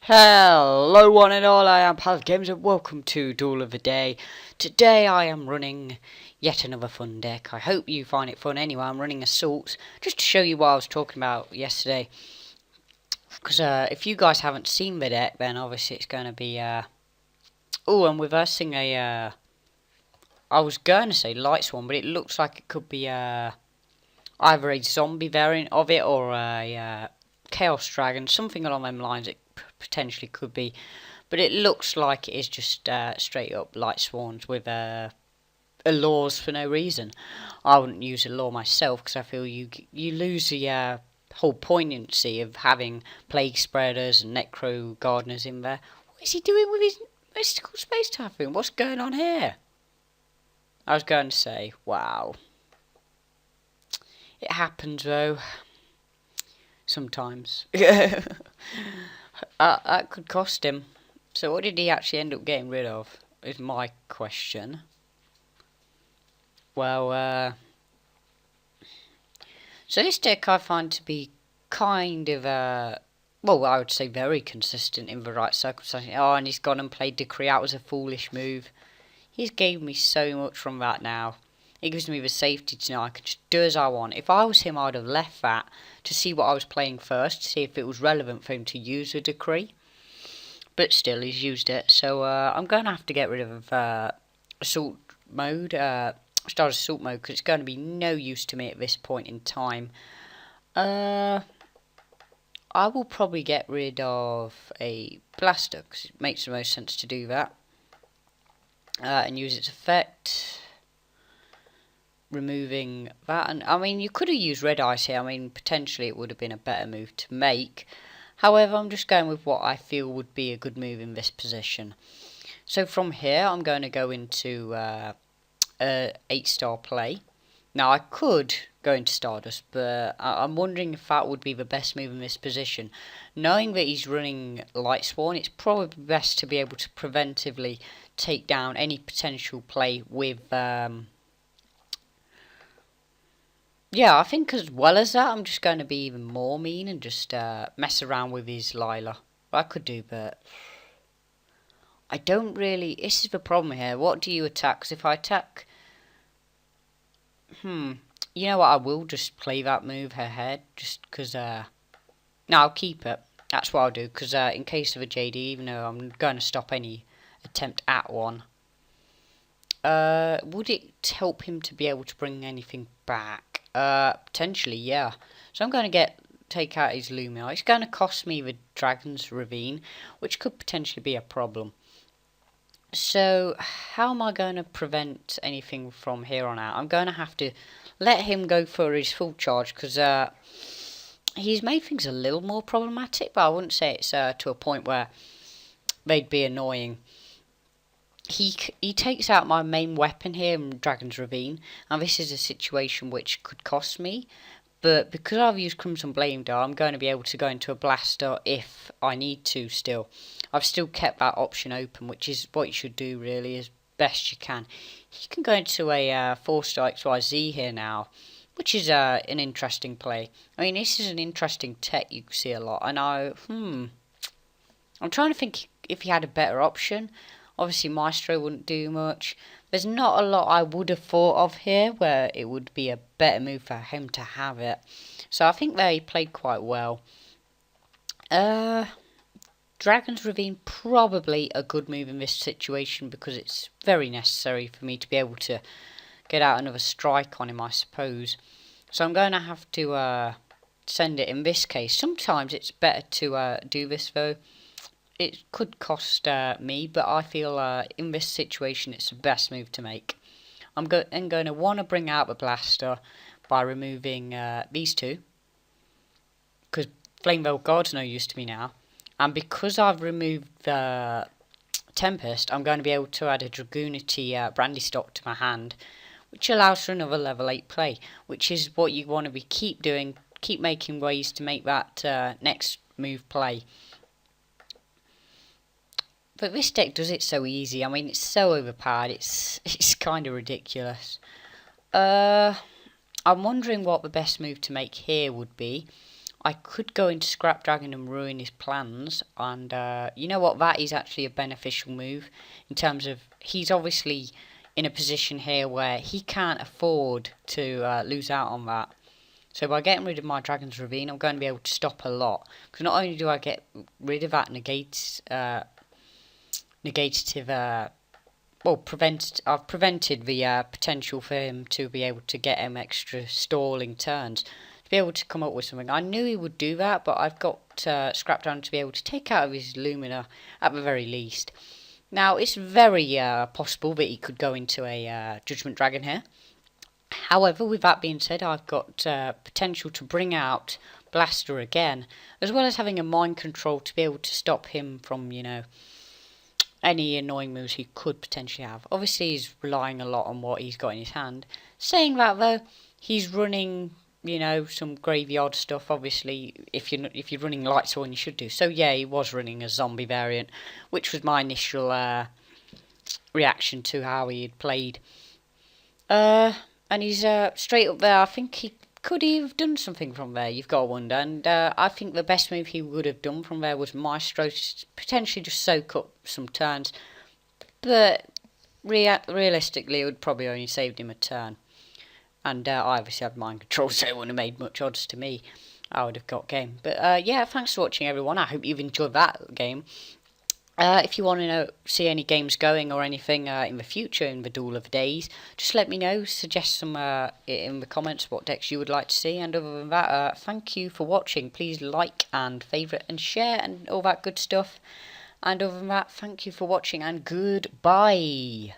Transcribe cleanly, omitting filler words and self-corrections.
Hello one and all, I am Pal Games and welcome to Duel of the Day. Today I am running yet another fun deck. I hope you find it fun anyway. I'm running Assault, just to show you what I was talking about yesterday. Because if you guys haven't seen the deck, then obviously it's going to be... Oh, I'm reversing a... I was going to say Lightsworn, but it looks like it could be either a zombie variant of it or a Chaos Dragon, something along them lines. It potentially could be, but it looks like it is just straight up Lightsworns with laws for no reason. I wouldn't use a law myself because I feel you lose the whole poignancy of having Plague Spreaders and Necro Gardeners in there. What is he doing with his Mystical Space Typhoon? What's going on here? I was going to say, wow. It happens though. Sometimes. That could cost him. So what did he actually end up getting rid of? Is my question. Well, so this deck I find to be kind of, well, I would say very consistent in the right circumstances. Oh, and he's gone and played Decree out as a foolish move. He's gave me so much from that now. It gives me the safety to know I can just do as I want. If I was him, I would have left that to see what I was playing first, to see if it was relevant for him to use a Decree. But still, he's used it. So I'm going to have to get rid of Assault mode, Stardust Assault mode, because it's going to be no use to me at this point in time. I will probably get rid of a Blaster, because it makes the most sense to do that. And use its effect. Removing that, and I mean you could have used Red Ice here. I mean potentially it would have been a better move to make. However, I'm just going with what I feel would be a good move in this position. So from here I'm going to go into 8-star play. Now I could go into Stardust, but I'm wondering if that would be the best move in this position. Knowing that he's running Lightsworn, it's probably best to be able to preventively take down any potential play with yeah, I think as well as that, I'm just going to be even more mean and just mess around with his Lila. I could do, but I don't really... This is the problem here. What do you attack? Because if I attack... You know what? I will just play that move ahead. Just because... No, I'll keep it. That's what I'll do. Because in case of a JD, even though I'm going to stop any attempt at one... would it help him to be able to bring anything back? Potentially, yeah. So I'm going to take out his Lumia. It's going to cost me the Dragon's Ravine, which could potentially be a problem. So, how am I going to prevent anything from here on out? I'm going to have to let him go for his full charge, because he's made things a little more problematic, but I wouldn't say it's to a point where they'd be annoying. He takes out my main weapon here in Dragon's Ravine, and this is a situation which could cost me, but because I've used Crimson Blade Dart, I'm going to be able to go into a Blaster if I need to still. I've still kept that option open, which is what you should do really, as best you can. You can go into a 4-star XYZ here now, which is an interesting play. I mean, this is an interesting tech you see a lot, and I'm trying to think if he had a better option. Obviously, Maestro wouldn't do much. There's not a lot I would have thought of here where it would be a better move for him to have it. So I think that he played quite well. Dragon's Ravine, probably a good move in this situation because it's very necessary for me to be able to get out another strike on him, I suppose. So I'm going to have to send it in this case. Sometimes it's better to do this though. It could cost me, but I feel in this situation it's the best move to make. I'm going to want to bring out the Blaster by removing these two, because Flamevale Guard's no use to me now. And because I've removed the Tempest, I'm going to be able to add a Dragoonity Brandy Stock to my hand, which allows for another level 8 play, which is what you want to be keep doing, keep making ways to make that next move play. But this deck does it so easy. I mean, it's so overpowered. It's kind of ridiculous. I'm wondering what the best move to make here would be. I could go into Scrap Dragon and ruin his plans, and you know what, that is actually a beneficial move, in terms of he's obviously in a position here where he can't afford to lose out on that. So by getting rid of my Dragon's Ravine, I'm going to be able to stop a lot, because not only do I get rid of that negative, I've prevented the potential for him to be able to get him extra stalling turns, to be able to come up with something. I knew he would do that, but I've got Scrap Down to be able to take out of his Lumina at the very least. Now, it's very possible that he could go into a Judgment Dragon here. However, with that being said, I've got potential to bring out Blaster again, as well as having a Mind Control to be able to stop him from, any annoying moves he could potentially have. Obviously, he's relying a lot on what he's got in his hand. Saying that, though, he's running, some graveyard stuff. Obviously, if you're running Lightsworn, you should do. So yeah, he was running a zombie variant, which was my initial reaction to how he had played. And he's straight up there. I think he could he have done something from there? You've got to wonder. And I think the best move he would have done from there was Maestro, potentially just soak up some turns. But realistically, it would probably only saved him a turn. And I obviously had Mind Control, so it wouldn't have made much odds to me. I would have got game. But yeah, thanks for watching, everyone. I hope you've enjoyed that game. If you want to see any games going or anything in the future in the Duel of Days, just let me know. Suggest some in the comments what decks you would like to see. And other than that, thank you for watching. Please like and favourite and share and all that good stuff. And other than that, thank you for watching and goodbye.